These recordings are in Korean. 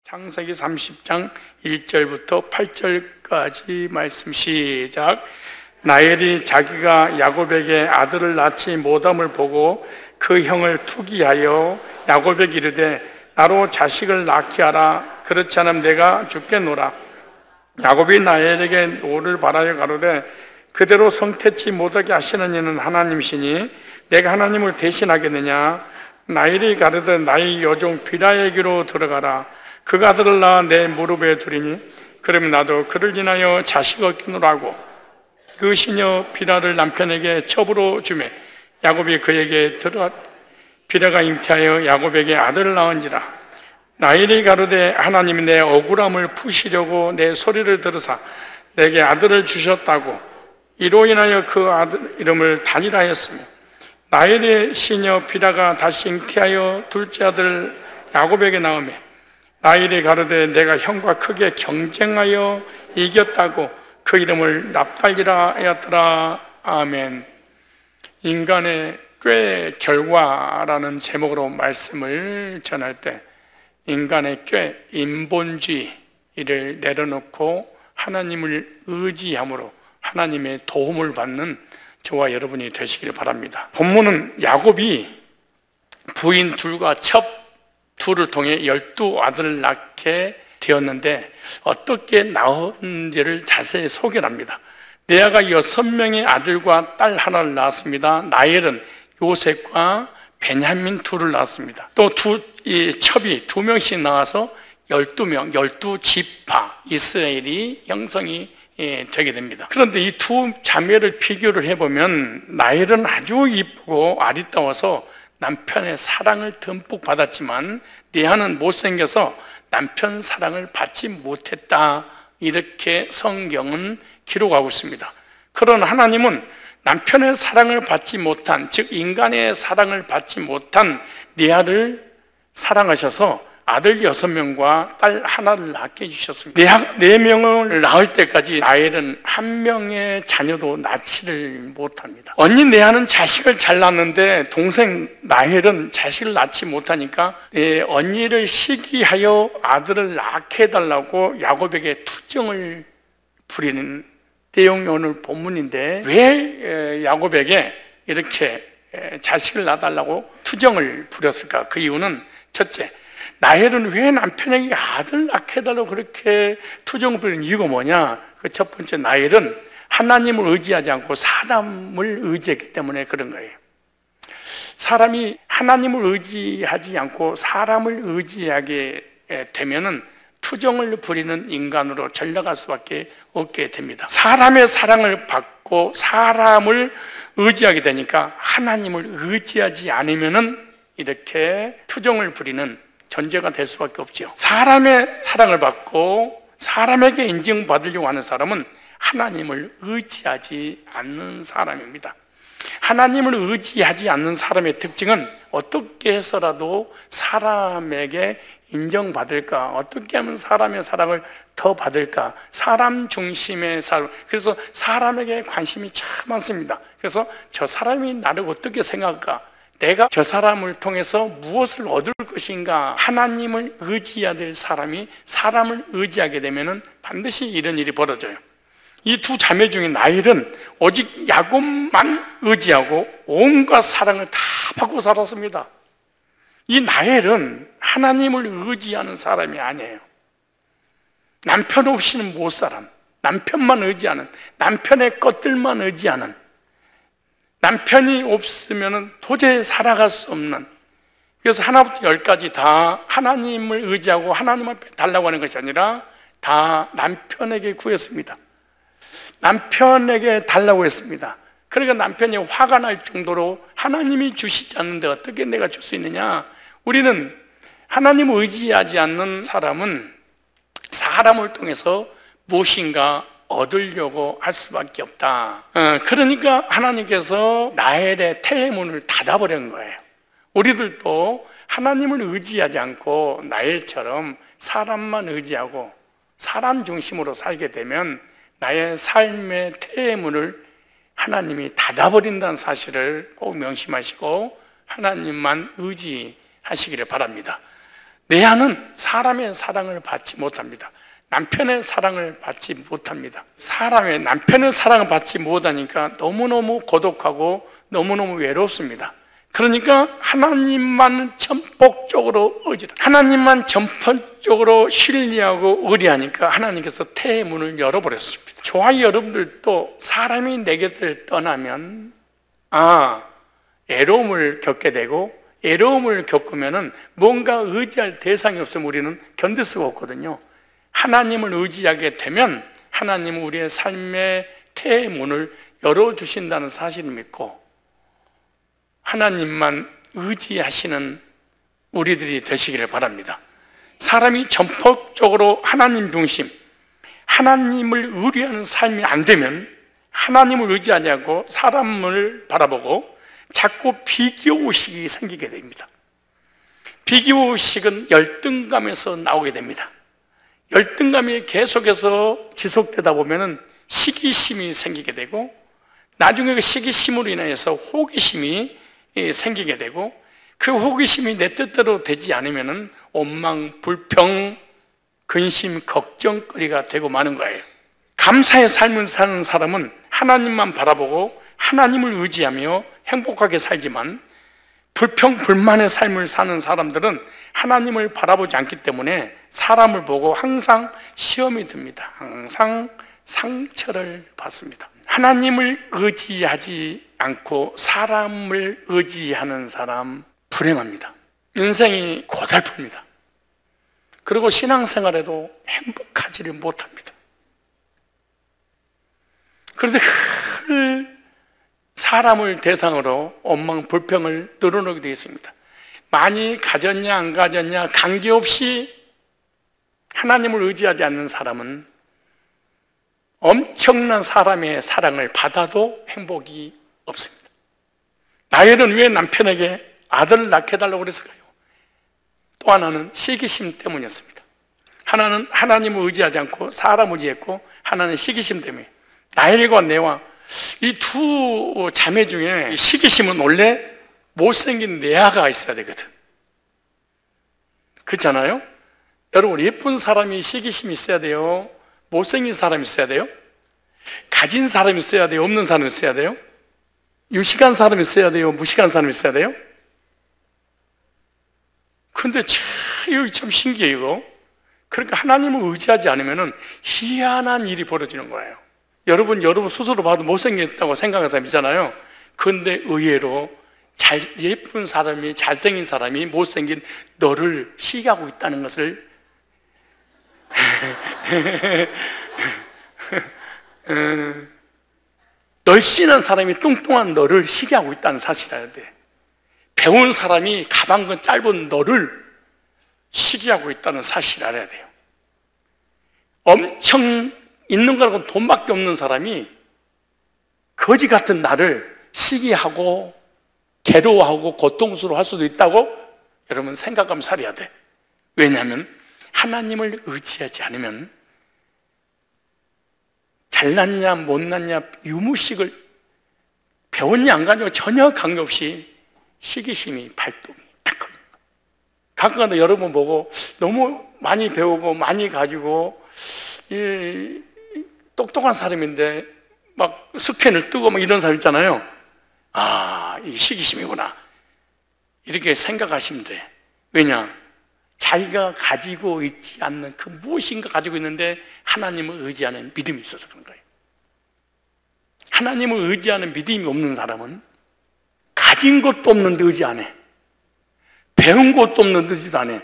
창세기 30장 1절부터 8절까지 말씀 시작. 라헬이 자기가 야곱에게 아들을 낳지 못함을 보고 그 형을 투기하여 야곱에게 이르되 나로 자식을 낳게 하라. 그렇지 않으면 내가 죽겠노라. 야곱이 라헬에게 노를 바라여 가로되 그대로 성태치 못하게 하시는 이는 하나님이시니 내가 하나님을 대신하겠느냐. 라헬이 가로되 나의 여종 빌하에게로 들어가라. 그가 아들을 낳아 내 무릎에 두리니 그러면 나도 그를 인하여 자식 얻기노라 하고 그 시녀 빌하를 남편에게 첩으로 주매 야곱이 그에게 들어갔. 빌하가 잉태하여 야곱에게 아들을 낳은지라. 라헬이 가로되 하나님이 내 억울함을 푸시려고 내 소리를 들으사 내게 아들을 주셨다고 이로 인하여 그 아들 이름을 단이라 하였으며 라헬의 시녀 빌하가 다시 잉태하여 둘째 아들 야곱에게 낳으매 라헬이 가로되 내가 형과 크게 경쟁하여 이겼다고 그 이름을 납달리라 하였더라. 아멘. 인간의 꾀 결과라는 제목으로 말씀을 전할 때 인간의 꾀, 인본주의를 내려놓고 하나님을 의지함으로 하나님의 도움을 받는 저와 여러분이 되시길 바랍니다. 본문은 야곱이 부인 둘과 첩 둘을 통해 12아들을 낳게 되었는데 어떻게 낳은지를 자세히 소개합니다. 레아가 6명의 아들과 딸 하나를 낳았습니다. 라헬은 요셉과 베냐민 둘을 낳았습니다. 또 이 첩이 2명씩 나와서 12명, 12지파 이스라엘이 형성이 되게 됩니다. 그런데 이 두 자매를 비교를 해보면 라헬은 아주 이쁘고 아리따워서 남편의 사랑을 듬뿍 받았지만 레아는 못생겨서 남편 사랑을 받지 못했다. 이렇게 성경은 기록하고 있습니다. 그러나 하나님은 남편의 사랑을 받지 못한, 즉 인간의 사랑을 받지 못한 레아를 사랑하셔서 아들 6명과 딸 하나를 낳게 해주셨습니다. 레아 4명을 낳을 때까지 라헬은 1명의 자녀도 낳지를 못합니다. 언니 레아는 자식을 잘 낳는데 동생 라헬은 자식을 낳지 못하니까 언니를 시기하여 아들을 낳게 해달라고 야곱에게 투정을 부리는 내용이 오늘 본문인데 왜 야곱에게 이렇게 자식을 낳아달라고 투정을 부렸을까? 그 이유는 첫째, 라헬은 왜 남편에게 아들 낳게 해달라고 그렇게 투정을 부리는 이유가 뭐냐? 그 첫 번째, 라헬은 하나님을 의지하지 않고 사람을 의지했기 때문에 그런 거예요. 사람이 하나님을 의지하지 않고 사람을 의지하게 되면은 투정을 부리는 인간으로 전락할 수밖에 없게 됩니다. 사람의 사랑을 받고 사람을 의지하게 되니까 하나님을 의지하지 않으면은 이렇게 투정을 부리는 존재가 될 수밖에 없죠. 사람의 사랑을 받고 사람에게 인정받으려고 하는 사람은 하나님을 의지하지 않는 사람입니다. 하나님을 의지하지 않는 사람의 특징은 어떻게 해서라도 사람에게 인정받을까? 어떻게 하면 사람의 사랑을 더 받을까? 사람 중심의 삶. 그래서 사람에게 관심이 참 많습니다. 그래서 저 사람이 나를 어떻게 생각할까? 내가 저 사람을 통해서 무엇을 얻을 것인가? 하나님을 의지해야 될 사람이 사람을 의지하게 되면 반드시 이런 일이 벌어져요. 이 두 자매 중에 라헬은 오직 야곱만 의지하고 온갖 사랑을 다 받고 살았습니다. 이 라헬은 하나님을 의지하는 사람이 아니에요. 남편 없이는 못 살아. 남편만 의지하는, 남편의 것들만 의지하는, 남편이 없으면 도저히 살아갈 수 없는, 그래서 하나부터 10까지 다 하나님을 의지하고 하나님 앞에 달라고 하는 것이 아니라 다 남편에게 구했습니다. 남편에게 달라고 했습니다. 그러니까 남편이 화가 날 정도로 하나님이 주시지 않는데 어떻게 내가 줄 수 있느냐? 우리는 하나님을 의지하지 않는 사람은 사람을 통해서 무엇인가 얻으려고 할 수밖에 없다. 그러니까 하나님께서 라헬의 태문을 닫아버린 거예요. 우리들도 하나님을 의지하지 않고 라헬처럼 사람만 의지하고 사람 중심으로 살게 되면 나의 삶의 태문을 하나님이 닫아버린다는 사실을 꼭 명심하시고 하나님만 의지하시기를 바랍니다. 내 아는 사람의 사랑을 받지 못합니다. 남편의 사랑을 받지 못합니다. 사람의 남편의 사랑을 받지 못하니까 너무너무 고독하고 너무너무 외롭습니다. 그러니까 하나님만 전폭적으로 하나님만 전폭적으로 신뢰하고 의리하니까 하나님께서 태의 문을 열어버렸습니다. 저와 여러분들도 사람이 내 곁을 떠나면 애로움을 겪게 되고, 애로움을 겪으면은 뭔가 의지할 대상이 없으면 우리는 견딜 수가 없거든요. 하나님을 의지하게 되면 하나님은 우리의 삶의 태의 문을 열어주신다는 사실을 믿고 하나님만 의지하시는 우리들이 되시기를 바랍니다. 사람이 전폭적으로 하나님 중심, 하나님을 의뢰하는 삶이 안 되면 하나님을 의지하지 않고 사람을 바라보고 자꾸 비교의식이 생기게 됩니다. 비교의식은 열등감에서 나오게 됩니다. 열등감이 계속해서 지속되다 보면 시기심이 생기게 되고, 나중에 그 시기심으로 인해서 호기심이 생기게 되고, 그 호기심이 내 뜻대로 되지 않으면 원망, 불평, 근심, 걱정거리가 되고 마는 거예요. 감사의 삶을 사는 사람은 하나님만 바라보고 하나님을 의지하며 행복하게 살지만, 불평, 불만의 삶을 사는 사람들은 하나님을 바라보지 않기 때문에 사람을 보고 항상 시험이 듭니다. 항상 상처를 받습니다. 하나님을 의지하지 않고 사람을 의지하는 사람 불행합니다. 인생이 고달픕니다. 그리고 신앙생활에도 행복하지를 못합니다. 그런데 늘 사람을 대상으로 원망, 불평을 늘어놓게 되어 있습니다. 많이 가졌냐 안 가졌냐 관계없이 하나님을 의지하지 않는 사람은 엄청난 사람의 사랑을 받아도 행복이 없습니다. 나엘은 왜 남편에게 아들을 낳게 해달라고 그랬을까요? 또 하나는 시기심 때문이었습니다. 하나는 하나님을 의지하지 않고 사람 의지했고, 하나는 시기심 때문에. 나엘과 레아, 이 두 자매 중에 시기심은 원래 못생긴 레아가 있어야 되거든. 그렇잖아요? 여러분, 예쁜 사람이 시기심이 있어야 돼요? 못생긴 사람이 있어야 돼요? 가진 사람이 있어야 돼요? 없는 사람이 있어야 돼요? 유식한 사람이 있어야 돼요? 무식한 사람이 있어야 돼요? 근데 참 신기해요, 이거. 그러니까 하나님을 의지하지 않으면 희한한 일이 벌어지는 거예요. 여러분 스스로 봐도 못생겼다고 생각하는 사람 있잖아요. 그런데 의외로 예쁜 사람이, 잘생긴 사람이 못생긴 너를 시기하고 있다는 것을 널씬한 사람이 뚱뚱한 너를 시기하고 있다는 사실을 알아야 돼. 배운 사람이 가방끈 짧은 너를 시기하고 있다는 사실을 알아야 돼요. 엄청 있는 거라고 돈밖에 없는 사람이 거지 같은 나를 시기하고 괴로워하고 고통스러워할 수도 있다고 여러분 생각하면 살아야 돼. 왜냐하면 하나님을 의지하지 않으면 잘났냐 못났냐 유무식을 배웠냐 안 가지고 전혀 관계없이 시기심이 발동이 딱 걸립니다. 가끔가다 여러분 보고 너무 많이 배우고 많이 가지고 똑똑한 사람인데 막 스펜을 뜨고 막 이런 사람 있잖아요. 이게 시기심이구나 이렇게 생각하시면 돼. 왜냐? 자기가 가지고 있지 않는 그 무엇인가 가지고 있는데 하나님을 의지하는 믿음이 있어서 그런 거예요. 하나님을 의지하는 믿음이 없는 사람은 가진 것도 없는데 의지 안 해. 배운 것도 없는데 의지도 안 해.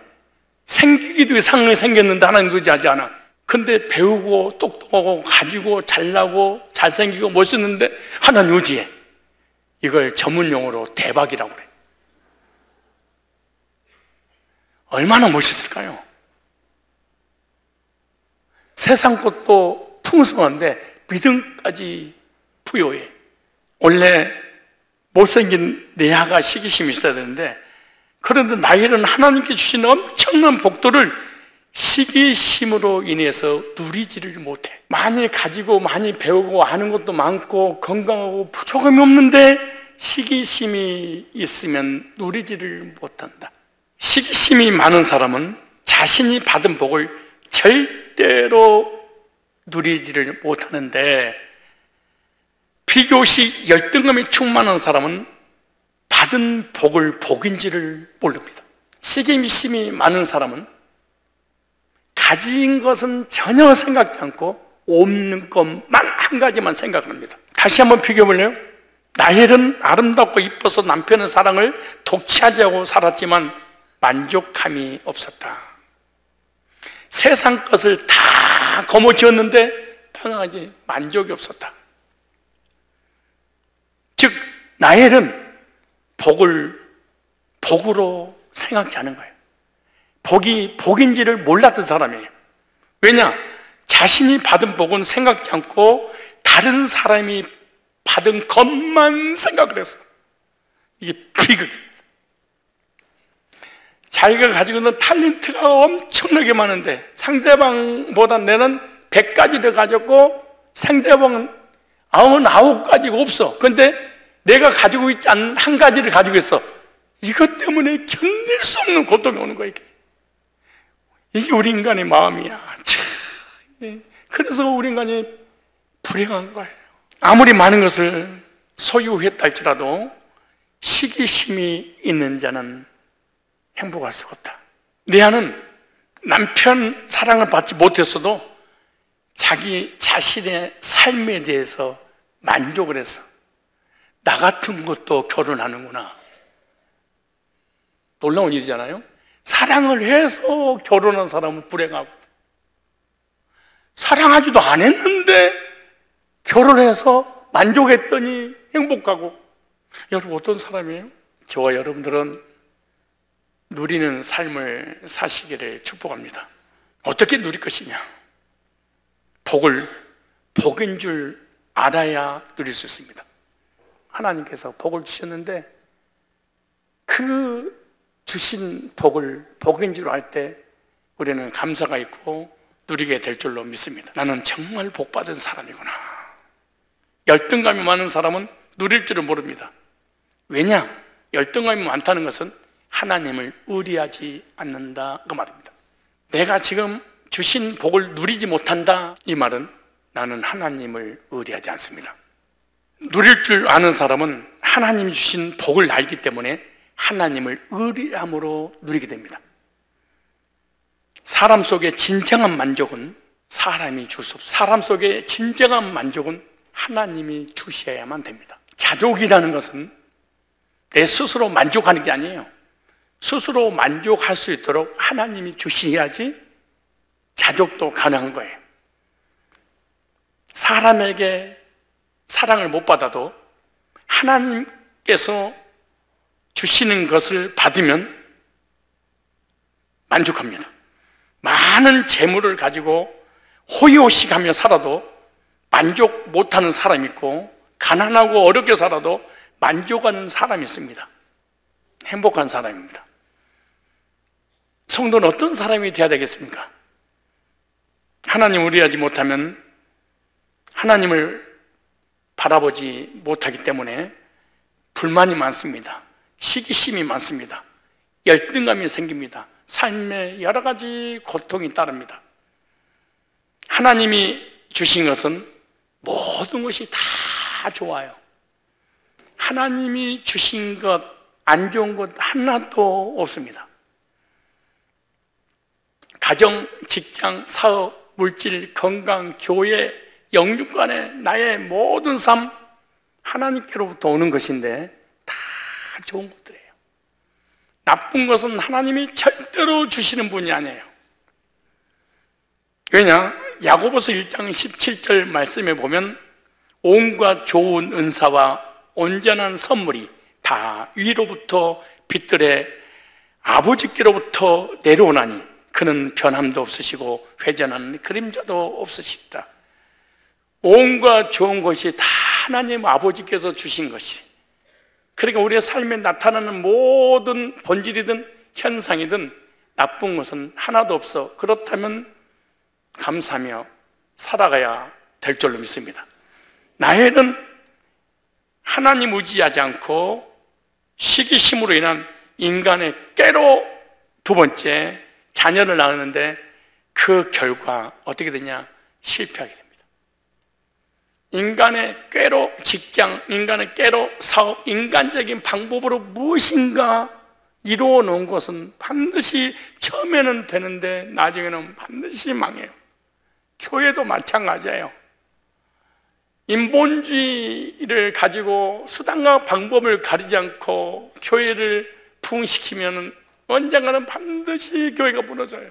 생기기도 상황이 생겼는데 하나님 의지하지 않아. 근데 배우고 똑똑하고 가지고 잘나고 잘생기고 멋있는데 하나님 의지해. 이걸 전문용어로 대박이라고 그래. 얼마나 멋있을까요? 세상 것도 풍성한데 믿음까지 부여해. 원래 못생긴 레아가 시기심이 있어야 되는데, 그런데 나엘은 하나님께 주신 엄청난 복도를 시기심으로 인해서 누리지를 못해. 많이 가지고 많이 배우고 아는 것도 많고 건강하고 부족함이 없는데 시기심이 있으면 누리지를 못한다. 시기심이 많은 사람은 자신이 받은 복을 절대로 누리지를 못하는데, 비교시 열등감이 충만한 사람은 받은 복을 복인지를 모릅니다. 시기심이 많은 사람은 가진 것은 전혀 생각지 않고 없는 것만 한 가지만 생각합니다. 다시 한번 비교해 볼래요? 라헬은 아름답고 이뻐서 남편의 사랑을 독취하자고 살았지만 만족함이 없었다. 세상 것을 다 거머쥐었는데 당연하지 만족이 없었다. 즉 라헬은 복을 복으로 생각지 않은 거예요. 복이 복인지를 몰랐던 사람이에요. 왜냐? 자신이 받은 복은 생각지 않고 다른 사람이 받은 것만 생각을 했어. 이게 비극입니다. 자기가 가지고 있는 탤런트가 엄청나게 많은데 상대방보다 내는 100가지를 가졌고 상대방은 99가지가 없어. 그런데 내가 가지고 있지 않은 한 가지를 가지고 있어. 이것 때문에 견딜 수 없는 고통이 오는 거야. 이게 우리 인간의 마음이야. 그래서 우리 인간이 불행한 거예요. 아무리 많은 것을 소유했다 할지라도 시기심이 있는 자는 행복할 수가 없다. 내 아는 남편 사랑을 받지 못했어도 자기 자신의 삶에 대해서 만족을 했어. 나 같은 것도 결혼하는구나. 놀라운 일이잖아요. 사랑을 해서 결혼한 사람은 불행하고, 사랑하지도 않았는데 결혼해서 만족했더니 행복하고. 여러분 어떤 사람이에요? 저와 여러분들은 누리는 삶을 사시기를 축복합니다. 어떻게 누릴 것이냐? 복을 복인 줄 알아야 누릴 수 있습니다. 하나님께서 복을 주셨는데 그 주신 복을 복인 줄 알 때 우리는 감사가 있고 누리게 될 줄로 믿습니다. 나는 정말 복받은 사람이구나. 열등감이 많은 사람은 누릴 줄을 모릅니다. 왜냐? 열등감이 많다는 것은 하나님을 의리하지 않는다 그 말입니다. 내가 지금 주신 복을 누리지 못한다 이 말은 나는 하나님을 의리하지 않습니다. 누릴 줄 아는 사람은 하나님이 주신 복을 알기 때문에 하나님을 의리함으로 누리게 됩니다. 사람 속의 진정한 만족은 사람이 줄 수 없어요. 사람 속의 진정한 만족은 하나님이 주셔야만 됩니다. 자족이라는 것은 내 스스로 만족하는 게 아니에요. 스스로 만족할 수 있도록 하나님이 주셔야지 자족도 가능한 거예요. 사람에게 사랑을 못 받아도 하나님께서 주시는 것을 받으면 만족합니다. 많은 재물을 가지고 호의호식하며 살아도 만족 못하는 사람이 있고, 가난하고 어렵게 살아도 만족하는 사람이 있습니다. 행복한 사람입니다. 성도는 어떤 사람이 되어야 되겠습니까? 하나님을 의리하지 못하면 하나님을 바라보지 못하기 때문에 불만이 많습니다. 시기심이 많습니다. 열등감이 생깁니다. 삶에 여러 가지 고통이 따릅니다. 하나님이 주신 것은 모든 것이 다 좋아요. 하나님이 주신 것, 안 좋은 것 하나도 없습니다. 가정, 직장, 사업, 물질, 건강, 교회, 영육간의 나의 모든 삶 하나님께로부터 오는 것인데 다 좋은 것들이에요. 나쁜 것은 하나님이 절대로 주시는 분이 아니에요. 왜냐? 야고보서 1장 17절 말씀에 보면 온갖 좋은 은사와 온전한 선물이 다 위로부터 빛들의 아버지께로부터 내려오나니 그는 변함도 없으시고 회전하는 그림자도 없으시다. 온갖 좋은 것이 다 하나님 아버지께서 주신 것이, 그러니까 우리의 삶에 나타나는 모든 본질이든 현상이든 나쁜 것은 하나도 없어. 그렇다면 감사하며 살아가야 될 줄로 믿습니다. 나에는 하나님 의지하지 않고 시기심으로 인한 인간의 깨로, 두 번째 자녀를 낳았는데 그 결과 어떻게 되냐? 실패하게 됩니다. 인간의 꾀로 직장, 인간의 꾀로 사업, 인간적인 방법으로 무엇인가 이루어 놓은 것은 반드시 처음에는 되는데 나중에는 반드시 망해요. 교회도 마찬가지예요. 인본주의를 가지고 수단과 방법을 가리지 않고 교회를 부흥시키면 언젠가는 반드시 교회가 무너져요.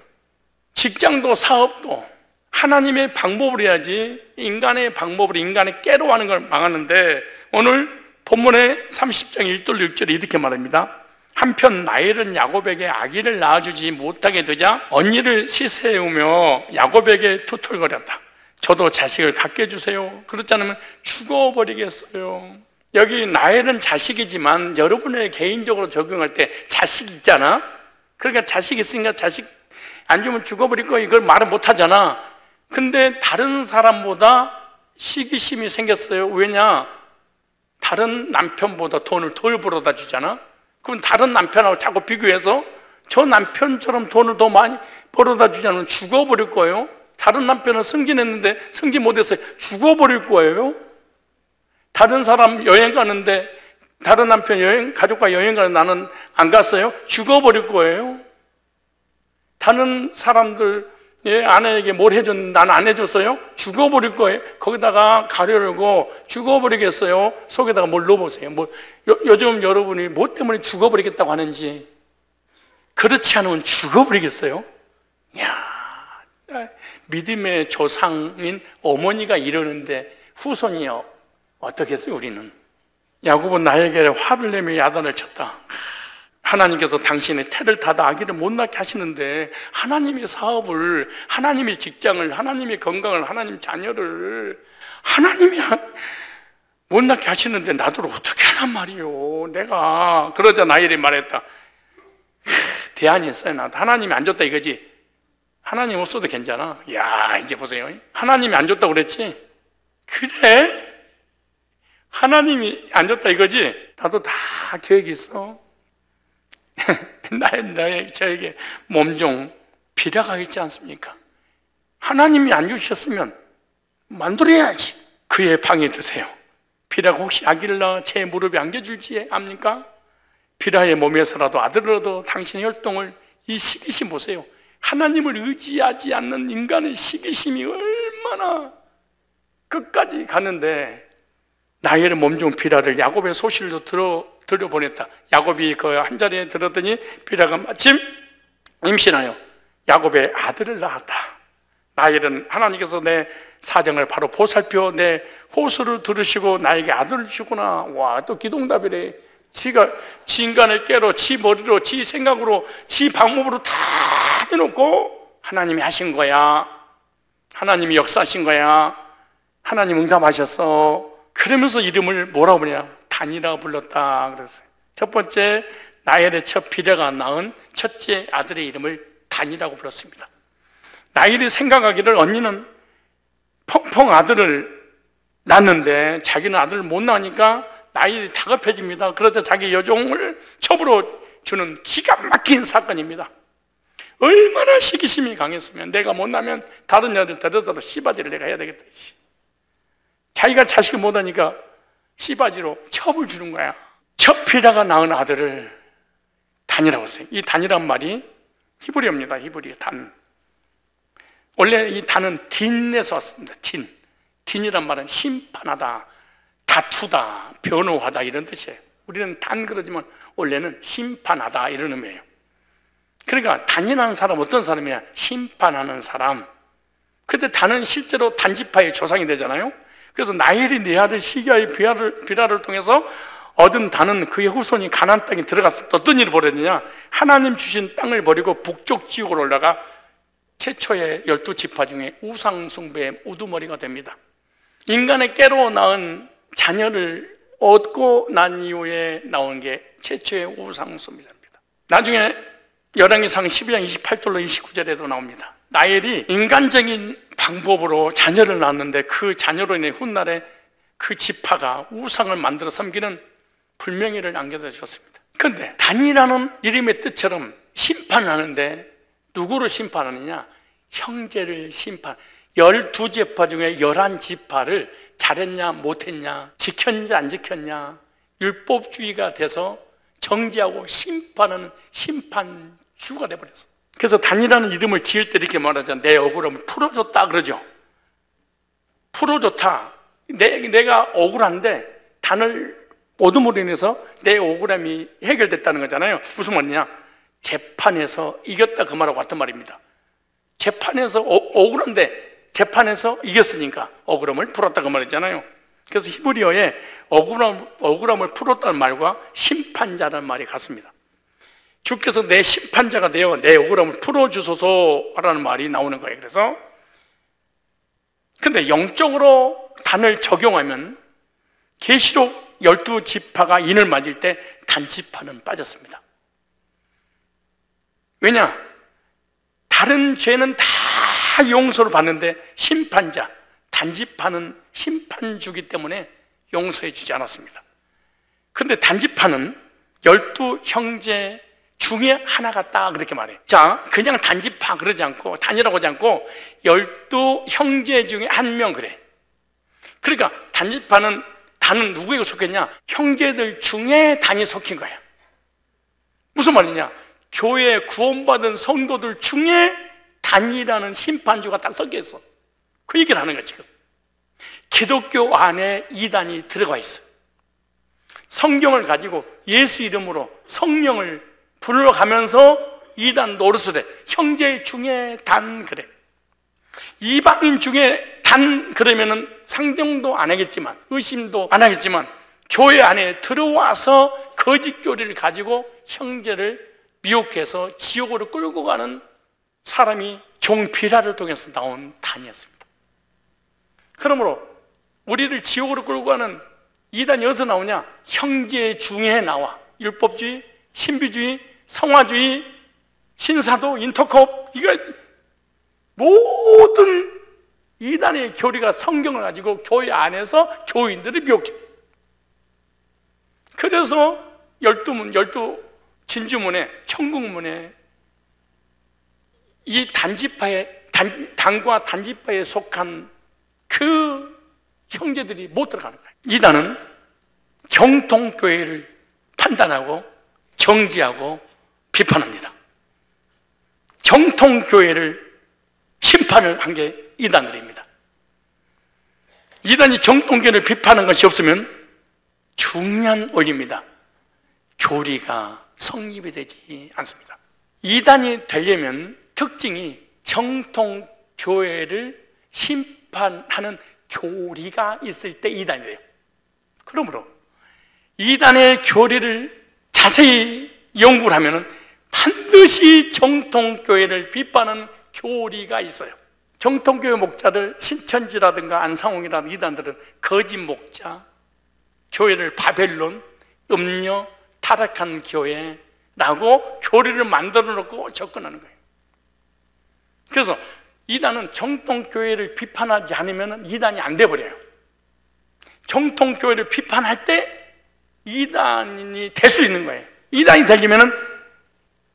직장도 사업도 하나님의 방법으로 해야지 인간의 방법으로 인간의 꾀로 하는 걸 망하는데, 오늘 본문의 30장 1절 6절에 이렇게 말합니다. 한편 라헬은 야곱에게 아기를 낳아주지 못하게 되자 언니를 시세우며 야곱에게 투덜거렸다. 저도 자식을 갖게 해주세요. 그렇지 않으면 죽어버리겠어요. 여기 라헬은 자식이지만 여러분의 개인적으로 적용할 때 자식 있잖아. 그러니까 자식 있으니까 자식 안 주면 죽어버릴 거, 이걸 말을 못 하잖아. 근데 다른 사람보다 시기심이 생겼어요. 왜냐? 다른 남편보다 돈을 덜 벌어다 주잖아. 그럼 다른 남편하고 자꾸 비교해서 저 남편처럼 돈을 더 많이 벌어다 주지 않으면 죽어버릴 거예요. 다른 남편은 승진했는데 승진 못했어요. 죽어버릴 거예요. 다른 사람 여행 가는데 다른 남편 가족과 여행 가는데 나는 안 갔어요. 죽어버릴 거예요. 다른 사람들 아내에게 뭘 해줬는데 나는 안 해줬어요. 죽어버릴 거예요. 거기다가 가려고 죽어버리겠어요. 속에다가 뭘 넣어보세요. 요즘 여러분이 뭐 때문에 죽어버리겠다고 하는지. 그렇지 않으면 죽어버리겠어요. 이야, 믿음의 조상인 어머니가 이러는데 후손이요 어떻게 했어요? 우리는 야곱은 나에게 화를 내며 야단을 쳤다. 하나님께서 당신의 태를 닫아 아기를 못 낳게 하시는데 하나님의 사업을, 하나님의 직장을, 하나님의 건강을, 하나님 자녀를 하나님이 못 낳게 하시는데 나도 어떻게 하란 말이요. 내가 그러자 라헬이 말했다. 대안이 있어요. 나도 하나님이 안 줬다 이거지. 하나님 없어도 괜찮아. 야, 이제 보세요. 하나님이 안 줬다고 그랬지? 그래? 하나님이 안 줬다 이거지? 나도 다 계획이 있어. 저에게 몸종 비라가 있지 않습니까? 하나님이 안 주셨으면 만들어야지. 그의 방에 드세요. 비라가 혹시 아기를 낳아 제 무릎에 안겨줄지 압니까? 비라의 몸에서라도 아들을 얻어 당신의 혈통을, 이 시기심 보세요. 하나님을 의지하지 않는 인간의 시기심이 얼마나 끝까지 가는데, 라헬은 몸종 비라를 야곱의 소실로 들여보냈다. 야곱이 그 한 자리에 들었더니 비라가 마침 임신하여 야곱의 아들을 낳았다. 라헬은 하나님께서 내 사정을 바로 보살펴 내 호소를 들으시고 나에게 아들을 주구나. 와, 또 기동답이래. 지가 지 인간의 깨로, 지 머리로, 지 생각으로, 지 방법으로 다 해놓고 하나님이 하신 거야. 하나님이 역사하신 거야. 하나님 응답하셨어. 그러면서 이름을 뭐라고 부르냐? 단이라고 불렀다 그랬어요. 첫 번째, 라헬의 첫 비라가 낳은 첫째 아들의 이름을 단이라고 불렀습니다. 라헬이 생각하기를 언니는 펑펑 아들을 낳는데 자기는 아들을 못 낳으니까 라헬이 다급해집니다. 그러자 자기 여종을 첩으로 주는 기가 막힌 사건입니다. 얼마나 시기심이 강했으면 내가 못 낳으면 다른 여자들 데려다도 씨바지를 내가 해야 되겠다. 자기가 자식을 못하니까 씨바지로 첩을 주는 거야. 첫 비라가 낳은 아들을 단이라고 했어요. 이 단이란 말이 히브리어입니다. 히브리어 단. 원래 이 단은 딘에서 왔습니다. 딘이란 말은 심판하다, 다투다, 변호하다 이런 뜻이에요. 우리는 단 그러지만 원래는 심판하다 이런 의미예요. 그러니까 단이라는 사람 어떤 사람이냐? 심판하는 사람. 근데 단은 실제로 단지파의 조상이 되잖아요. 그래서 라헬이 네 아들 시기야의 비라를 통해서 얻은 단은 그의 후손이 가나안 땅에 들어갔을 때 어떤 일이 벌어지냐? 하나님 주신 땅을 버리고 북쪽 지역으로 올라가 최초의 12지파 중에 우상 숭배의 우두머리가 됩니다. 인간의 깨로 낳은 자녀를 얻고 난 이후에 나온 게 최초의 우상 숭배입니다. 나중에 열왕기상 12장 28절로 29절에도 나옵니다. 라헬이 인간적인 방법으로 자녀를 낳았는데 그 자녀로 인해 훗날에 그 지파가 우상을 만들어 섬기는 불명예를 안겨다 주셨습니다. 그런데 단이라는 이름의 뜻처럼 심판하는데 누구를 심판하느냐? 형제를 심판. 12지파 중에 11지파를 잘했냐 못했냐, 지켰냐 안 지켰냐, 율법주의가 돼서 정죄하고 심판하는 심판주가 돼버렸어. 그래서 단이라는 이름을 지을 때 이렇게 말하잖아. 내 억울함을 풀어줬다 그러죠. 풀어줬다. 내가 억울한데 단을 얻음으로 인해서 내 억울함이 해결됐다는 거잖아요. 무슨 말이냐? 재판에서 이겼다 그 말하고 같은 말입니다. 재판에서 억울한데 재판에서 이겼으니까 억울함을 풀었다 그 말이잖아요. 그래서 히브리어에 억울함을 풀었다는 말과 심판자라는 말이 같습니다. 주께서 내 심판자가 되어 내 억울함을 풀어주소서라는 말이 나오는 거예요. 그래서 근데 영적으로 단을 적용하면 계시록 12지파가 인을 맞을 때 단지파는 빠졌습니다. 왜냐? 다른 죄는 다 용서를 받는데 심판자, 단지파는 심판주기 때문에 용서해 주지 않았습니다. 그런데 단지파는 12형제 중에 하나가 딱 그렇게 말해요. 자, 그냥 단지파 그러지 않고, 단이라고 하지 않고 12형제 중에 한 명 그래. 그러니까 단지파는, 단은 누구에게 속했냐? 형제들 중에 단이 속힌 거야. 무슨 말이냐? 교회에 구원받은 성도들 중에 단이라는 심판주가 딱 섞여 있어. 그 얘기를 하는 거야 지금. 기독교 안에 이단이 들어가 있어. 성경을 가지고 예수 이름으로 성령을 불러가면서 이단 노릇을 해. 형제 중에 단 그래. 이방인 중에 단 그러면은 상정도 안 하겠지만, 의심도 안 하겠지만, 교회 안에 들어와서 거짓 교리를 가지고 형제를 미혹해서 지옥으로 끌고 가는 사람이 종필화를 통해서 나온 단이었습니다. 그러므로 우리를 지옥으로 끌고 가는 이단이 어디서 나오냐? 형제 중에 나와. 율법주의, 신비주의, 성화주의, 신사도, 인터컵, 이거 모든 이단의 교리가 성경을 가지고 교회 안에서 교인들을 미혹해. 그래서 12 진주문에, 천국문에 이 단지파에, 단과 단지파에 속한 그 형제들이 못 들어가는 거예요. 이단은 정통교회를 판단하고 정지하고 비판합니다. 정통교회를 심판을 한 게 이단들입니다. 이단이 정통교회를 비판한 것이 없으면 중요한 원리입니다. 교리가 성립이 되지 않습니다. 이단이 되려면 특징이 정통교회를 심판하는 교리가 있을 때 이단이 돼요. 그러므로 이단의 교리를 자세히 연구를 하면 반드시 정통교회를 비판하는 교리가 있어요. 정통교회 목자들, 신천지라든가 안상홍이라든가 이단들은 거짓 목자, 교회를 바벨론, 음녀, 타락한 교회라고 교리를 만들어 놓고 접근하는 거예요. 그래서 이단은 정통교회를 비판하지 않으면 이단이 안 돼버려요. 정통교회를 비판할 때 이단이 될 수 있는 거예요. 이단이 되려면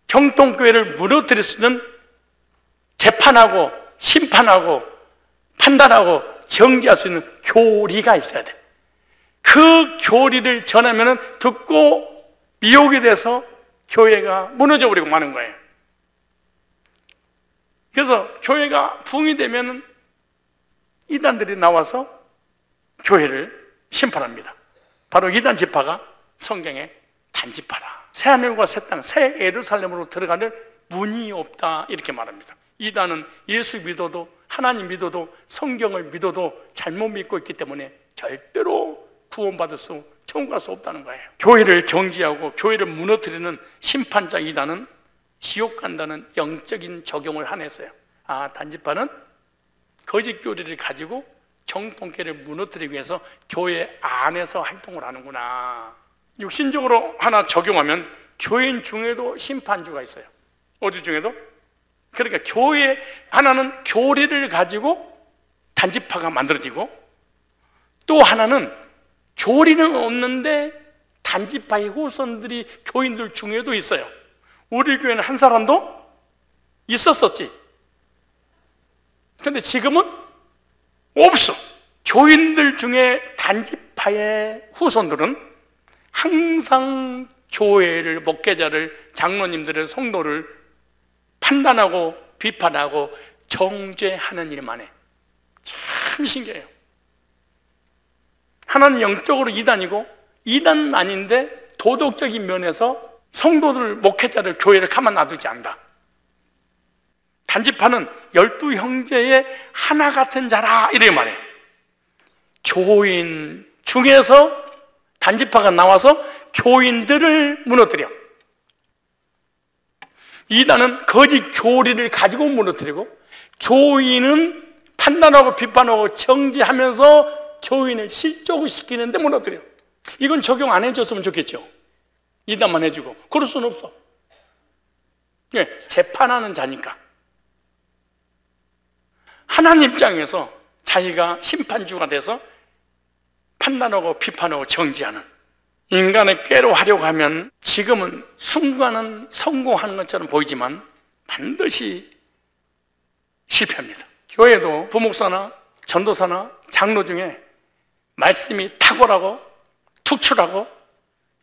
정통교회를 무너뜨릴 수 있는 재판하고 심판하고 판단하고 정지할 수 있는 교리가 있어야 돼. 그 교리를 전하면 듣고 미혹이 돼서 교회가 무너져 버리고 마는 거예요. 그래서 교회가 붕이 되면 이단들이 나와서 교회를 심판합니다. 바로 이단 지파가 성경의 단지파라. 새하늘과 새 땅, 새 예루살렘으로 들어가는 문이 없다 이렇게 말합니다. 이단은 예수 믿어도, 하나님 믿어도, 성경을 믿어도 잘못 믿고 있기 때문에 절대로 구원받을 수, 천국 갈 수 없다는 거예요. 교회를 정지하고 교회를 무너뜨리는 심판자 이단은 지옥 간다는 영적인 적용을 하냈어요. 아, 단지파는 거짓 교리를 가지고 정통교회를 무너뜨리기 위해서 교회 안에서 활동을 하는구나. 육신적으로 하나 적용하면 교인 중에도 심판주가 있어요. 어디 중에도? 그러니까 교회 하나는 교리를 가지고 단지파가 만들어지고, 또 하나는 교리는 없는데 단지파의 후손들이 교인들 중에도 있어요. 우리 교회는 한 사람도 있었었지. 근데 지금은 없어. 교인들 중에 단지파의 후손들은 항상 교회를, 목회자를, 장로님들의 성도를 판단하고 비판하고 정죄하는 일만 해. 참 신기해요. 하나는 영적으로 이단이고, 이단은 아닌데 도덕적인 면에서 성도들, 목회자들, 교회를 가만 놔두지 않는다. 단지파는 12형제의 하나 같은 자라 이렇게 말해. 교인 중에서 단지파가 나와서 교인들을 무너뜨려. 이단은 거짓 교리를 가지고 무너뜨리고, 교인은 판단하고 비판하고 정죄하면서 교인을 실족을 시키는데 무너뜨려. 이건 적용 안 해줬으면 좋겠죠. 이단만 해주고. 그럴 수는 없어. 예, 재판하는 자니까. 하나님 입장에서 자기가 심판주가 돼서 판단하고 비판하고 정지하는, 인간의 꾀로 하려고 하면 지금은 순간은 성공하는 것처럼 보이지만 반드시 실패합니다. 교회도 부목사나 전도사나 장로 중에 말씀이 탁월하고 특출하고,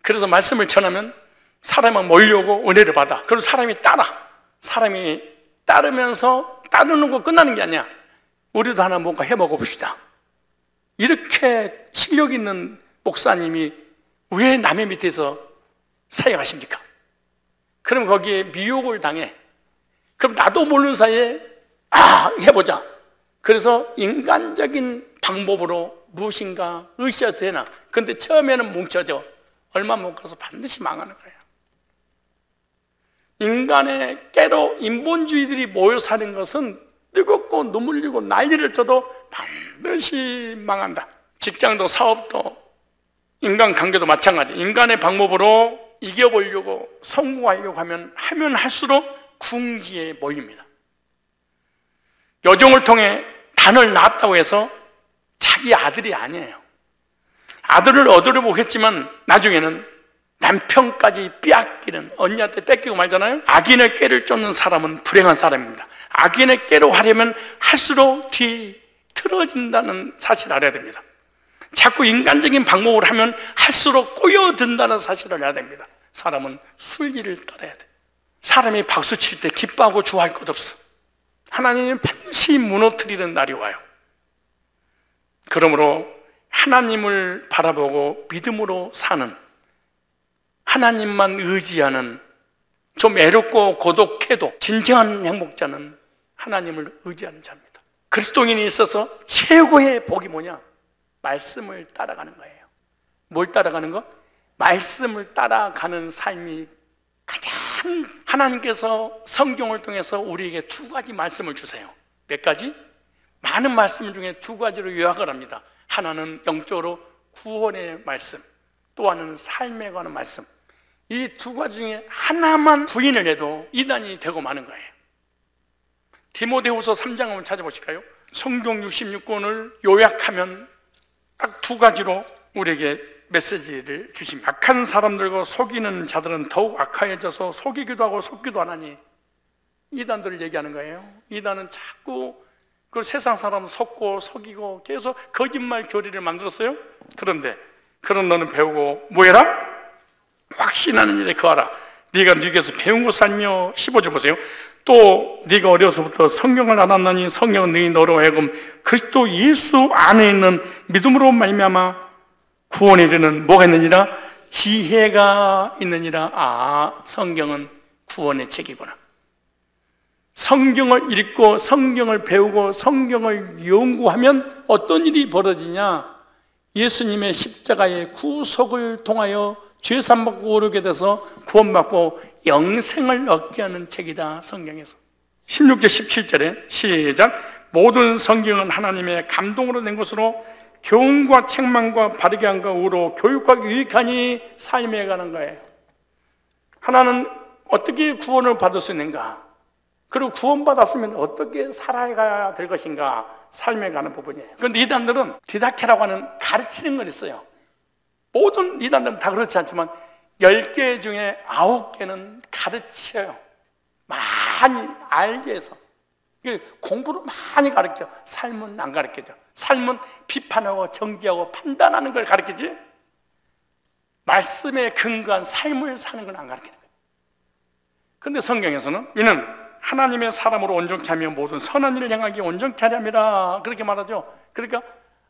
그래서 말씀을 전하면 사람이 몰려오고 은혜를 받아. 그리고 사람이 따라. 사람이 따르면서 따르는 거 끝나는 게 아니야. 우리도 하나 뭔가 해먹어 봅시다. 이렇게 실력 있는 목사님이 왜 남의 밑에서 사역하십니까? 그럼 거기에 미혹을 당해. 그럼 나도 모르는 사이에 해보자. 그래서 인간적인 방법으로 무엇인가 으쌰으쌰 해놔. 그런데 처음에는 뭉쳐져. 얼마 못 가서 반드시 망하는 거예요. 인간의 깨로 인본주의들이 모여 사는 것은 뜨겁고 눈물 흘리고 난리를 쳐도 반드시 망한다. 직장도 사업도 인간관계도 마찬가지. 인간의 방법으로 이겨보려고 성공하려고 하면 할수록 궁지에 몰립니다. 여종을 통해 단을 낳았다고 해서 자기 아들이 아니에요. 아들을 얻으려고 했지만 나중에는 남편까지 빼앗기는, 언니한테 뺏기고 말잖아요. 악인의 꾀를 쫓는 사람은 불행한 사람입니다. 악인의 꾀로 하려면 할수록 뒤틀어진다는 사실을 알아야 됩니다. 자꾸 인간적인 방법으로 하면 할수록 꼬여든다는 사실을 알아야 됩니다. 사람은 순리를 따라야 돼. 사람이 박수 칠 때 기뻐하고 좋아할 것 없어. 하나님은 반드시 무너뜨리는 날이 와요. 그러므로 하나님을 바라보고 믿음으로 사는, 하나님만 의지하는, 좀 애롭고 고독해도 진정한 행복자는 하나님을 의지하는 자입니다. 그리스도인이 있어서 최고의 복이 뭐냐? 말씀을 따라가는 거예요. 뭘 따라가는 거? 말씀을 따라가는 삶이 가장, 하나님께서 성경을 통해서 우리에게 두 가지 말씀을 주세요. 몇 가지? 많은 말씀 중에 두 가지로 요약을 합니다. 하나는 영적으로 구원의 말씀, 또 하나는 삶에 관한 말씀. 이 두 가지 중에 하나만 부인을 해도 이단이 되고 마는 거예요. 디모데후서 3장 한번 찾아보실까요? 성경 66권을 요약하면 딱 두 가지로 우리에게 메시지를 주십니다. 악한 사람들과 속이는 자들은 더욱 악하여져서 속이기도 하고 속기도 하나니, 이단들을 얘기하는 거예요. 이단은 자꾸 그 세상 사람 속고 속이고 계속 거짓말 교리를 만들었어요. 그런데 그런 너는 배우고 뭐해라? 확신하는 일에 거하라. 네가 네게서 배운 것을 알며 15절 보세요. 또 네가 어려서부터 성경을 알았나니 성경은 너로 하여금 그리스도 예수 안에 있는 믿음으로 말미암아 구원에 이르는 뭐가 있느니라? 지혜가 있느니라. 성경은 구원의 책이구나. 성경을 읽고 성경을 배우고 성경을 연구하면 어떤 일이 벌어지냐? 예수님의 십자가의 구속을 통하여 죄 사함받고 오르게 돼서 구원받고 영생을 얻게 하는 책이다. 성경에서 16절 17절에 시작. 모든 성경은 하나님의 감동으로 낸 것으로 교훈과 책망과 바르게 함과 의로 교육과 유익하니 삶에 관한 거예요. 하나는 어떻게 구원을 받을 수 있는가, 그리고 구원받았으면 어떻게 살아가야 될 것인가, 삶에 관한 부분이에요. 그런데 이단들은 디다케라고 하는 가르치는 걸 있어요. 모든 이단들은 다 그렇지 않지만 10개 중에 9개는 가르쳐요. 많이 알게 해서 공부를 많이 가르쳐. 삶은 안 가르쳐줘. 삶은 비판하고 정죄하고 판단하는 걸 가르치지 말씀에 근거한 삶을 사는 건 안 가르치는 거예요. 그런데 성경에서는 이는 하나님의 사람으로 온전케 하며 모든 선한 일을 행하기 온전케 하렵니다, 그렇게 말하죠. 그러니까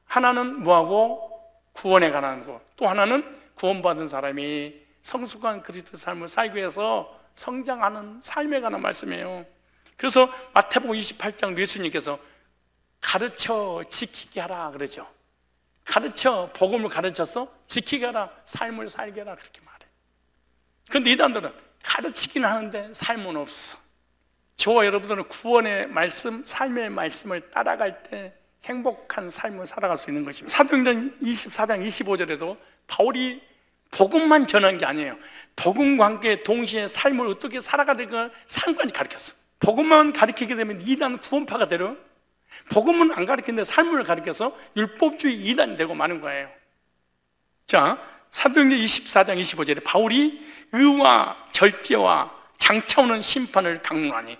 하나는 뭐하고? 구원에 관한 거, 또 하나는 구원받은 사람이 성숙한 그리스도 삶을 살기 위해서 성장하는 삶에 관한 말씀이에요. 그래서 마태복음 28장 예수님께서 가르쳐 지키게 하라 그러죠. 가르쳐, 복음을 가르쳐서 지키게 하라, 삶을 살게 하라, 그렇게 말해요. 그런데 이단들은 가르치긴 하는데 삶은 없어. 저와 여러분들은 구원의 말씀, 삶의 말씀을 따라갈 때 행복한 삶을 살아갈 수 있는 것입니다. 사도행전 24장 25절에도 바울이 복음만 전한 게 아니에요. 복음과 함께 동시에 삶을 어떻게 살아가야 될까 상관이 가르쳤어. 복음만 가르치게 되면 이단 구원파가 되려. 복음은 안 가르치는데 삶을 가르쳐서 율법주의 이단이 되고 마는 거예요. 자, 사도행전 24장 25절에 바울이 의와 절제와 장차 오는 심판을 강론하니,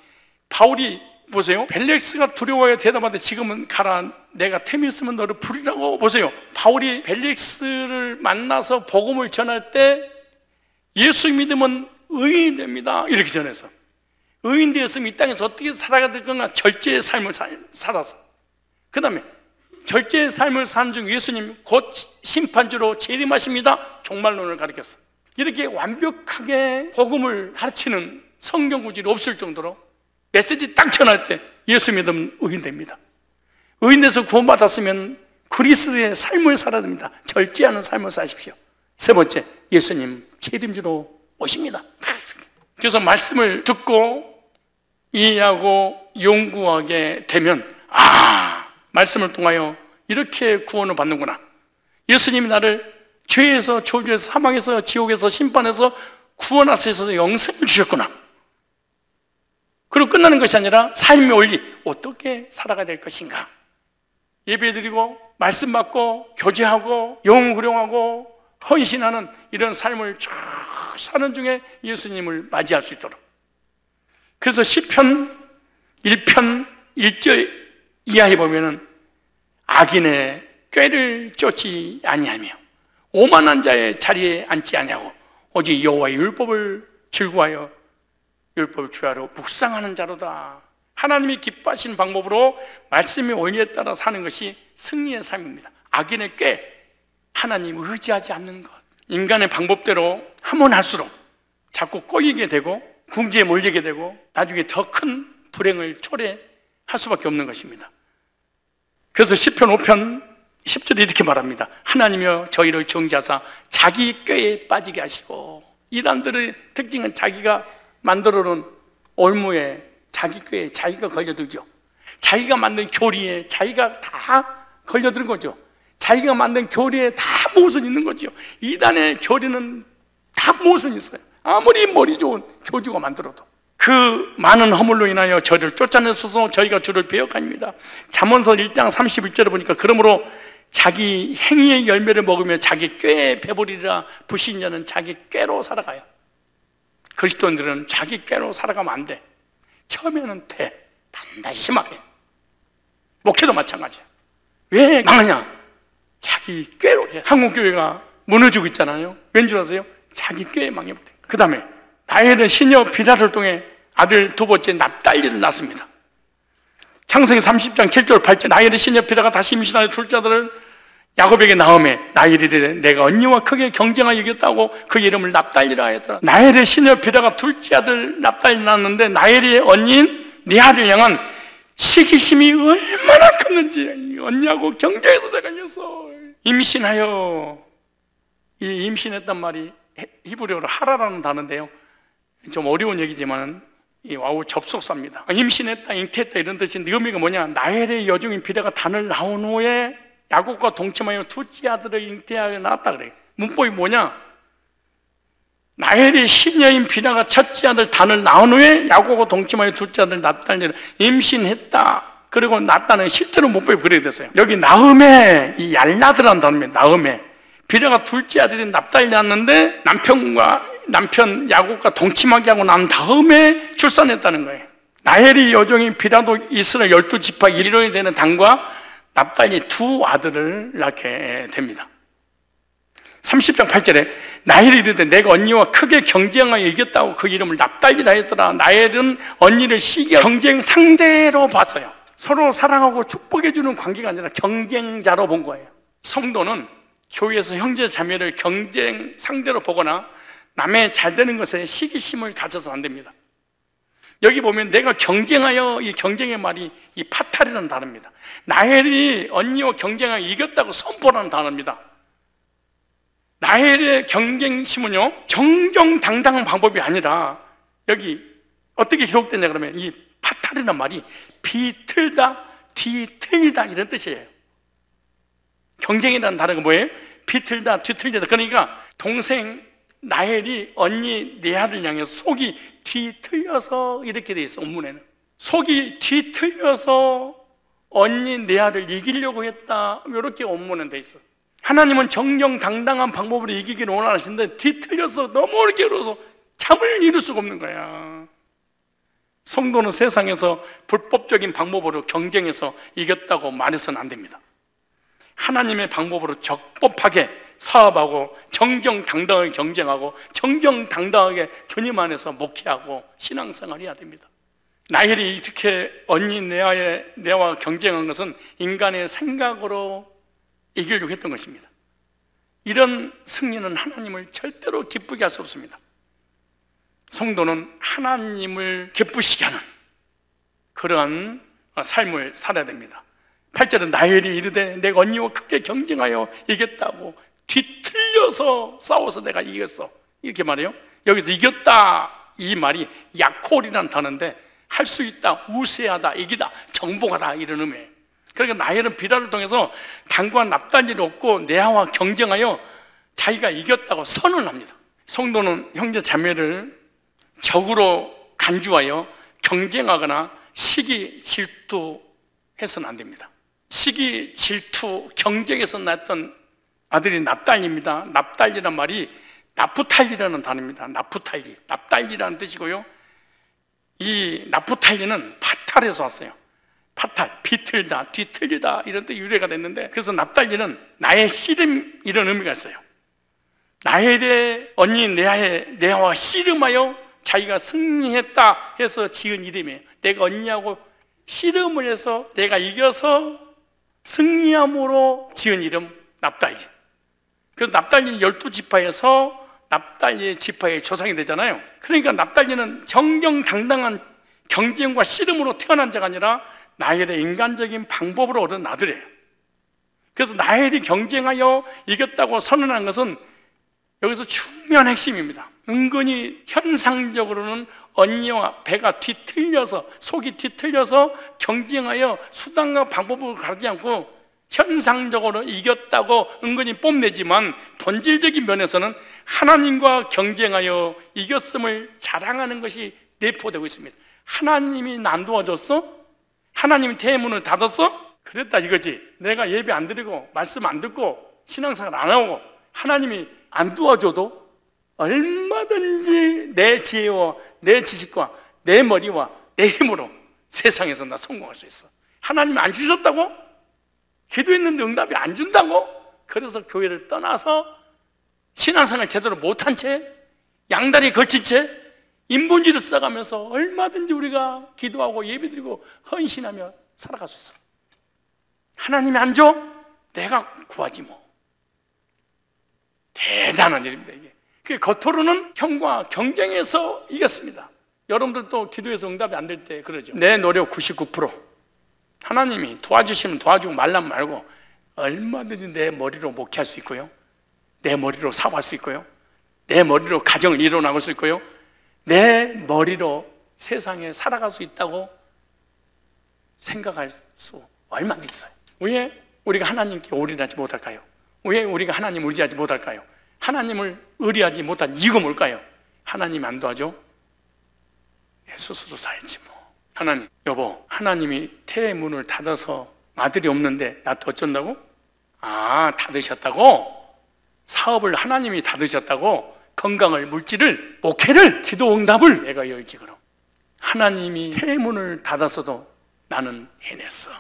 바울이 보세요, 벨릭스가 두려워해 대답하되 지금은 가라, 내가 템이 있으면 너를 부리라고. 보세요, 바울이 벨릭스를 만나서 복음을 전할 때 예수 믿으면 의인이 됩니다, 이렇게 전해서 의인 되었으면 이 땅에서 어떻게 살아가야 될 건가? 절제의 삶을 살았어. 그 다음에 절제의 삶을 사는 중 예수님 곧 심판주로 재림하십니다, 종말론을 가르쳤어. 이렇게 완벽하게 복음을 가르치는 성경 구절이 없을 정도로 메시지 딱 전할 때 예수 믿으면 의인 됩니다. 의인 돼서 구원받았으면 그리스도의 삶을 살아야 됩니다. 절제하는 삶을 사십시오. 세 번째, 예수님 재림주로 오십니다. 그래서 말씀을 듣고 이해하고 연구하게 되면, 아, 말씀을 통하여 이렇게 구원을 받는구나. 예수님이 나를 죄에서, 저주에서, 사망에서, 지옥에서, 심판에서 구원하셔서 영생을 주셨구나. 그리고 끝나는 것이 아니라 삶의 원리, 어떻게 살아가야 될 것인가. 예배드리고 말씀 받고 교제하고 영혼 구령하고 헌신하는 이런 삶을 쭉 사는 중에 예수님을 맞이할 수 있도록. 그래서 시편 1편 1절 이하에 보면은 악인의 꾀를 쫓지 아니하며 오만한 자의 자리에 앉지 아니하고 오직 여호와의 율법을 즐거워하여 율법을 주야로 묵상하는 자로다. 하나님이 기뻐하시는 방법으로 말씀의 원리에 따라 사는 것이 승리의 삶입니다. 악인의 꾀, 하나님 의지하지 않는 것, 인간의 방법대로 하면 할수록 자꾸 꼬이게 되고 궁지에 몰리게 되고 나중에 더 큰 불행을 초래할 수밖에 없는 것입니다. 그래서 시편 5편 10절에 이렇게 말합니다. 하나님이여 저희를 정죄하사 자기 꾀에 빠지게 하시고. 이단들의 특징은 자기가 만들어놓은 올무에, 자기 꾀에 자기가 걸려들죠. 자기가 만든 교리에 자기가 다 걸려드는 거죠. 자기가 만든 교리에 다 모순 있는 거죠. 이단의 교리는 다 모순 있어요. 아무리 머리 좋은 교주가 만들어도. 그 많은 허물로 인하여 저를 쫓아내셔서 저희가 주를 배역합니다. 잠언서 1장 31절에 보니까 그러므로 자기 행위의 열매를 먹으며 자기 꾀에 배부리라. 불신자는 자기 꾀로 살아가요. 그리스도인들은 자기 꾀로 살아가면 안 돼. 처음에는 돼. 반드시 심하게. 목회도 마찬가지야. 왜 망하냐? 자기 꾀로 해. 한국교회가 무너지고 있잖아요. 왠 줄 아세요? 자기 꾀에 망해버려. 그 다음에 라헬은 시녀 비라를 통해 아들 두 번째 납달리를 낳습니다. 창세기 30장 7절 8절 라헬의 시녀 비라가 다시 임신하여 둘째 아들을 야곱에게 낳음에 라헬이 이르되 내가 언니와 크게 경쟁하여 이겼다고 그 이름을 납달리라 하였더라. 라헬의 시녀 비라가 둘째 아들 납달리를 낳았는데 라헬의 언니인 레아를 향한 시기심이 얼마나 컸는지 언니하고 경쟁해서 내가 이겼어. 임신하여, 이 임신했단 말이 히브리어로 하라라는 단어인데요, 좀 어려운 얘기지만 이 와우 접속사입니다. 임신했다, 잉태했다 이런 뜻인데 의미가 뭐냐? 라헬의 여종인 비라가 단을 낳은 후에 야곱과 동침하여 둘째 아들을 잉태하여 낳았다 그래. 문법이 뭐냐? 라헬의 시녀인 비라가 첫째 아들 단을 낳은 후에 야곱과 동침하여 둘째 아들 납달리를 임신했다. 그리고 낳았다는 실제로 문법이 그렇게 됐어요. 여기 나음에, 이 얄라드라는 단어입니다. 나음에 비라가 둘째 아들이 납달리 낳았는데 남편 야곱과 동침하게 하고 난 다음에 출산했다는 거예요. 나헬이 여종이 비라도 이스라엘 12지파 일원이 되는 단과 납달리 두 아들을 낳게 됩니다. 30장 8절에 나헬이 이르되 내가 언니와 크게 경쟁하여 이겼다고 그 이름을 납달리라 했더라. 나헬은 언니를 시기와 경쟁 상대로 봤어요. 서로 사랑하고 축복해 주는 관계가 아니라 경쟁자로 본 거예요. 성도는 교회에서 형제 자매를 경쟁 상대로 보거나 남의 잘 되는 것에 시기심을 가져서 안 됩니다. 여기 보면 내가 경쟁하여, 이 경쟁의 말이 이 파탈이라는 단어입니다. 나헬이 언니와 경쟁하여 이겼다고 선포라는 단어입니다. 나헬의 경쟁심은요, 정정당당한 방법이 아니라 여기 어떻게 기록되냐 그러면 이 파탈이라는 말이 비틀다, 뒤틀리다 이런 뜻이에요. 경쟁이라는 단어가 뭐예요? 비틀다, 뒤틀리다. 그러니까 동생 나헬이 언니 레아를 향해 속이 뒤틀려서 이렇게 돼 있어. 본문에는 속이 뒤틀려서 언니 레아를 이기려고 했다, 이렇게 본문은 돼 있어. 하나님은 정정당당한 방법으로 이기기를 원하시는데 뒤틀려서 너무 어렵게 어려워서 참을 이룰 수가 없는 거야. 성도는 세상에서 불법적인 방법으로 경쟁해서 이겼다고 말해서는 안 됩니다. 하나님의 방법으로 적법하게 사업하고 정정당당하게 경쟁하고 정정당당하게 주님 안에서 목회하고 신앙생활을 해야 됩니다. 나헬이 이렇게 언니 레아와 경쟁한 것은 인간의 생각으로 이기려고 했던 것입니다. 이런 승리는 하나님을 절대로 기쁘게 할 수 없습니다. 성도는 하나님을 기쁘시게 하는 그러한 삶을 살아야 됩니다. 8절은 나헬이 이르되 내가 언니와 크게 경쟁하여 이겼다고 뒤틀려서 싸워서 내가 이겼어, 이렇게 말해요. 여기서 이겼다 이 말이 야콜이라는 단어인데 할 수 있다, 우세하다, 이기다, 정복하다 이런 의미예요. 그러니까 나헬은 비라를 통해서 단과 납달리를 얻고 레아와 경쟁하여 자기가 이겼다고 선언합니다. 성도는 형제 자매를 적으로 간주하여 경쟁하거나 시기 질투해서는 안 됩니다. 시기 질투 경쟁에서 났던 아들이 납달리입니다. 납달리란 말이 나프탈리라는 단어입니다. 나프탈리, 납달리라는 뜻이고요, 이 나프탈리는 파탈에서 왔어요. 파탈, 비틀다, 뒤틀리다 이런 뜻 유래가 됐는데, 그래서 납달리는 나의 씨름 이런 의미가 있어요. 나헬의 언니 레아와 씨름하여 자기가 승리했다 해서 지은 이름이에요. 내가 언니하고 씨름을 해서 내가 이겨서 승리함으로 지은 이름 납달리. 그래서 납달리는 12지파에서 납달리의 지파의 조상이 되잖아요. 그러니까 납달리는 정정당당한 경쟁과 씨름으로 태어난 자가 아니라 나헬의 인간적인 방법으로 얻은 아들이에요. 그래서 나헬이 경쟁하여 이겼다고 선언한 것은 여기서 중요한 핵심입니다. 은근히 현상적으로는 언니와 배가 뒤틀려서, 속이 뒤틀려서 경쟁하여 수단과 방법을 가르지 않고 현상적으로 이겼다고 은근히 뽐내지만 본질적인 면에서는 하나님과 경쟁하여 이겼음을 자랑하는 것이 내포되고 있습니다. 하나님이 난 도와줬어? 하나님이 대문을 닫았어? 그랬다 이거지. 내가 예배 안 드리고 말씀 안 듣고 신앙생활 안 하고 하나님이 안 도와줘도 얼마든지 내 지혜와 내 지식과 내 머리와 내 힘으로 세상에서 나 성공할 수 있어. 하나님이 안 주셨다고? 기도했는데 응답이 안 준다고? 그래서 교회를 떠나서 신앙생활 제대로 못한 채 양다리에 걸친 채 인본주의를 써가면서 얼마든지 우리가 기도하고 예배드리고 헌신하며 살아갈 수 있어. 하나님이 안 줘? 내가 구하지 뭐. 대단한 일입니다 이게. 그 겉으로는 형과 경쟁해서 이겼습니다. 여러분들도 기도해서 응답이 안 될 때 그러죠. 내 노력 99%, 하나님이 도와주시면 도와주고 말라면 말고 얼마든지 내 머리로 목회할 수 있고요, 내 머리로 사업할 수 있고요, 내 머리로 가정을 이뤄나갈 수 있고요, 내 머리로 세상에 살아갈 수 있다고 생각할 수 얼마나 있어요. 왜 우리가 하나님께 올인하지 못할까요? 왜 우리가 하나님을 의지하지 못할까요? 하나님을 의리하지 못한 이유가 뭘까요? 하나님이 안 도와줘? 스스로 살지 뭐. 하나님, 여보, 하나님이 태문을 닫아서 아들이 없는데 나한테 어쩐다고? 아, 닫으셨다고? 사업을 하나님이 닫으셨다고? 건강을, 물질을, 목회를, 기도 응답을 내가 열지 그럼. 하나님이 태문을 닫았어도 나는 해냈어.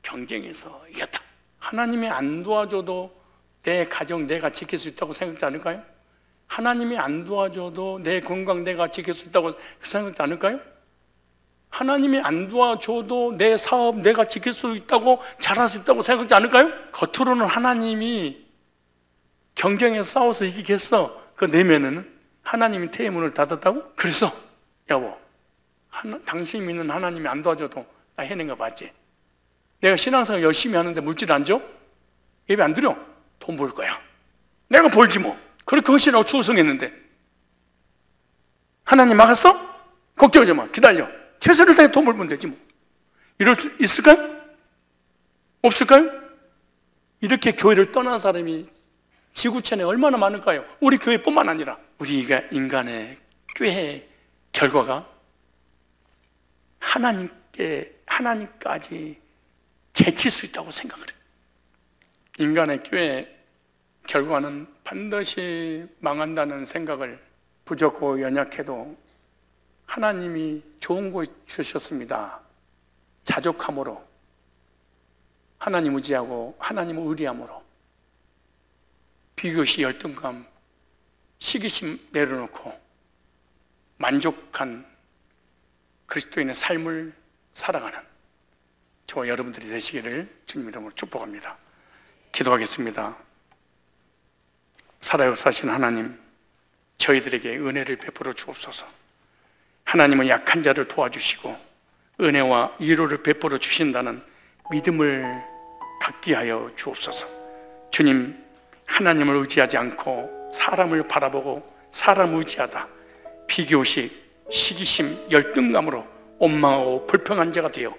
경쟁에서 이겼다. 하나님이 안 도와줘도 내 가정 내가 지킬 수 있다고 생각지 않을까요? 하나님이 안 도와줘도 내 건강 내가 지킬 수 있다고 생각지 않을까요? 하나님이 안 도와줘도 내 사업 내가 지킬 수 있다고, 잘할 수 있다고 생각지 않을까요? 겉으로는 하나님이 경쟁에서 싸워서 이기겠어. 그 내면에는 하나님이 태문을 닫았다고? 그래서 여보, 당신 믿는 하나님이 안 도와줘도 나 해낸 거 봤지? 내가 신앙생활 열심히 하는데 물질 안 줘? 예배 안 드려? 돈 벌 거야. 내가 벌지 뭐. 그렇게 헌신하고 추성했는데 하나님 막았어? 걱정하지 마. 기다려. 최선을 다해 돈 벌면 되지 뭐. 이럴 수 있을까요? 없을까요? 이렇게 교회를 떠난 사람이 지구촌에 얼마나 많을까요? 우리 교회뿐만 아니라 우리가 인간의 꾀의 결과가 하나님까지 제칠 수 있다고 생각을 해요. 인간의 꾀의 결과는 반드시 망한다는 생각을, 부족하고 연약해도 하나님이 좋은 거 주셨습니다. 자족함으로, 하나님 의지하고 하나님을 의리함으로, 비교시 열등감, 시기심 내려놓고 만족한 그리스도인의 삶을 살아가는 저와 여러분들이 되시기를 주님 이름으로 축복합니다. 기도하겠습니다. 살아 역사하신 하나님, 저희들에게 은혜를 베풀어 주옵소서. 하나님은 약한 자를 도와주시고 은혜와 위로를 베풀어 주신다는 믿음을 갖게 하여 주옵소서. 주님, 하나님을 의지하지 않고 사람을 바라보고 사람을 의지하다 비교식, 시기심, 열등감으로 원망하고 불평한 자가 되어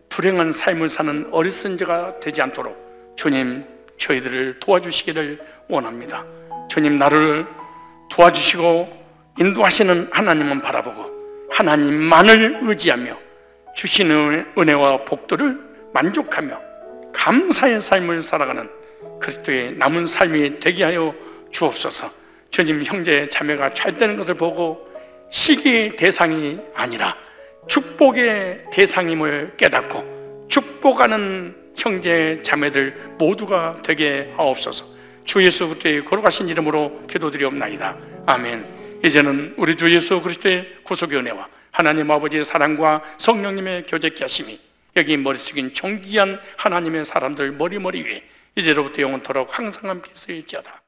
불행한 삶을 사는 어리석은 자가 되지 않도록 주님, 저희들을 도와주시기를 원합니다. 주님, 나를 도와주시고 인도하시는 하나님만 바라보고 하나님만을 의지하며 주시는 은혜와 복들을 만족하며 감사의 삶을 살아가는 그리스도의 남은 삶이 되게 하여 주옵소서. 주님, 형제 자매가 잘 되는 것을 보고 시기의 대상이 아니라 축복의 대상임을 깨닫고 축복하는 형제 자매들 모두가 되게 하옵소서. 주 예수 그리스도의 거룩하신 이름으로 기도드리옵나이다. 아멘. 이제는 우리 주 예수 그리스도의 구속의 은혜와 하나님 아버지의 사랑과 성령님의 교제케 하심이 여기 머리 숙인 존귀한 하나님의 사람들 머리 위에 이제로부터 영원토록 항상 함께 있을지어다.